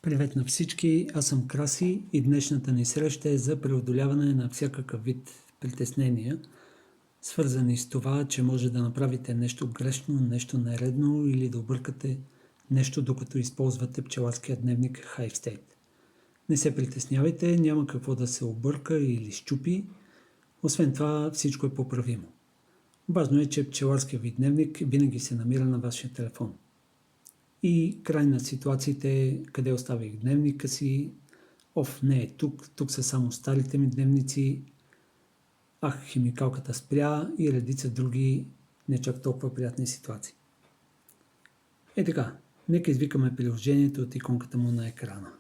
Привет на всички, аз съм Краси и днешната ни среща е за преодоляване на всякакъв вид притеснения, свързани с това, че може да направите нещо грешно, нещо нередно или да объркате нещо, докато използвате пчеларския дневник Hive State. Не се притеснявайте, няма какво да се обърка или щупи, освен това всичко е поправимо. Важно е, че пчеларския ви дневник винаги се намира на вашия телефон. И край на ситуациите, къде оставих дневника си, не е тук са само старите ми дневници, химикалката спря и редица други не чак толкова приятни ситуации. Така, нека извикаме приложението от иконката му на екрана.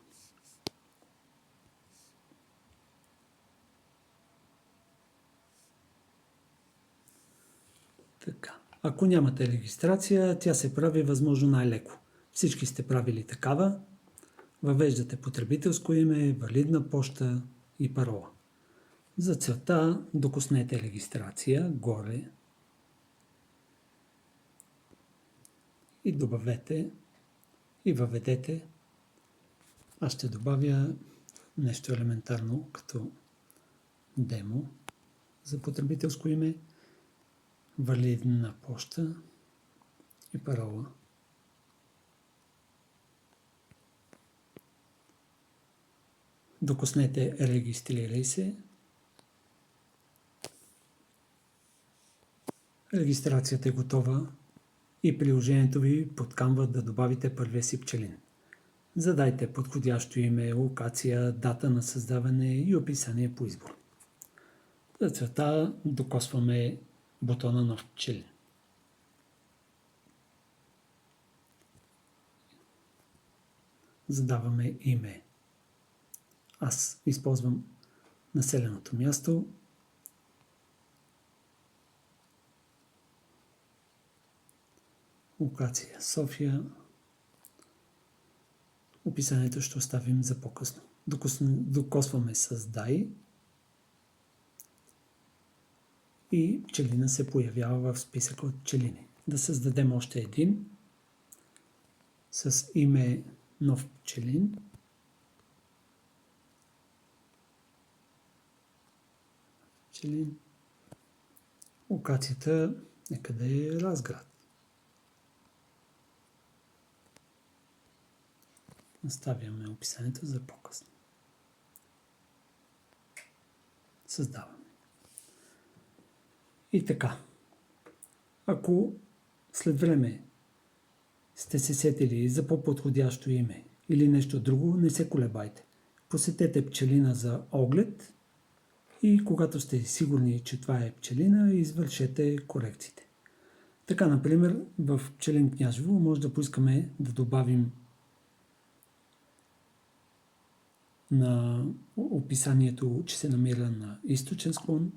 Така. Ако нямате регистрация, тя се прави възможно най-леко. Всички сте правили такава. Въвеждате потребителско име, валидна поща и парола. За целта докоснете регистрация горе и добавете и въведете. Аз ще добавя нещо елементарно като демо за потребителско име, валидна поща и парола. Докоснете регистрирай се. Регистрацията е готова и приложението ви подканва да добавите първия си пчелин. Задайте подходящо име, локация, дата на създаване и описание по избор. За целта докосваме бутона нов пчелин. Задаваме име. Аз използвам населеното място. Локация София. Описанието ще оставим за по-късно. Докосваме създай и пчелина се появява в списъка от пчелини. Да създадем още един с име нов пчелин. Локацията някъде е Разград. Оставяме описанието за по-късно. Създаваме. И така. Ако след време сте се сетили за по-подходящо име или нещо друго, не се колебайте. Посетете пчелина за оглед и когато сте сигурни, че това е пчелина, извършете корекциите. Така, например, в Пчелин Княжево може да поискаме да добавим на описанието, че се намира на източен склон.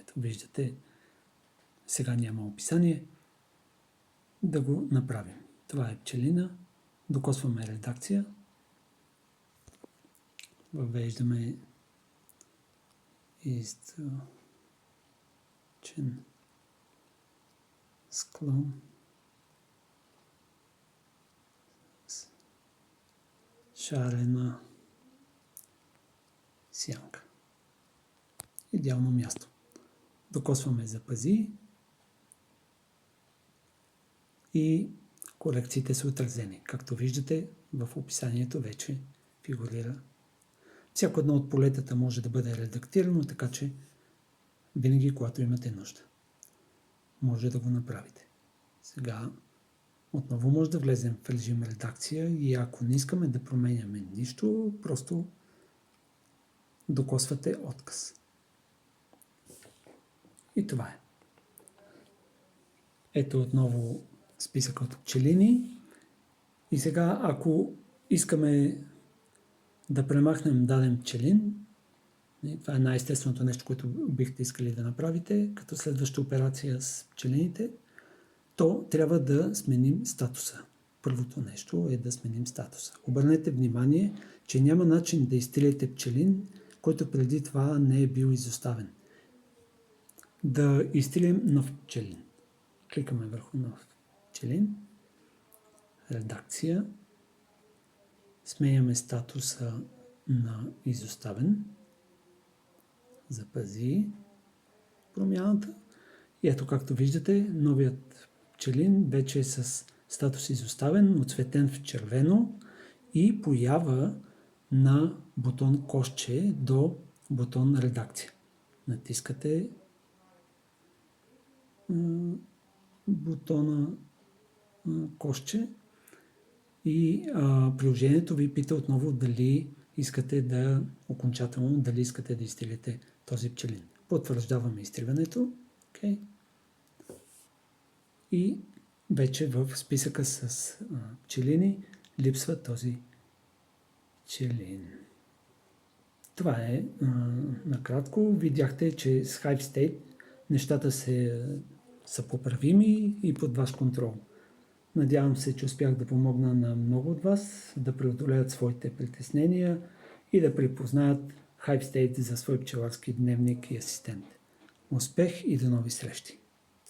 Ето виждате, сега няма описание. Да го направим. Това е пчелина. Докосваме редакция. Въвеждаме източен склон. Шарена сянка. Идеално място. Докосваме запази и корекциите са отразени. Както виждате, в описанието вече фигурира. Всяко едно от полетата може да бъде редактирано, така че винаги, когато имате нужда, може да го направите. Сега отново може да влезем в режим редакция и ако не искаме да променяме нищо, просто докосвате отказ. И това е. Ето отново списък от пчелини. И сега, ако искаме да премахнем даден пчелин, това е най-естественото нещо, което бихте искали да направите, като следваща операция с пчелините, то трябва да сменим статуса. Първото нещо е да сменим статуса. Обърнете внимание, че няма начин да изтриете пчелин, който преди това не е бил изоставен. Да изтрием нов пчелин. Кликаме върху нов пчелин. Редакция. Сменяме статуса на изоставен. Запази промяната. И ето, както виждате, новият пчелин вече е с статус изоставен, отцветен в червено и поява на бутон кошче до бутон редакция. Натискате бутона кошче и приложението ви пита отново дали искате да окончателно, дали искате да изтеглите този пчелин. Потвърждаваме изтриването. Okay. И вече в списъка с пчелини липсва този пчелин. Това е накратко. Видяхте, че с Hive State нещата са поправими и под ваш контрол. Надявам се, че успях да помогна на много от вас да преодолеят своите притеснения и да припознаят Hive State за свой пчеларски дневник и асистент. Успех и до нови срещи!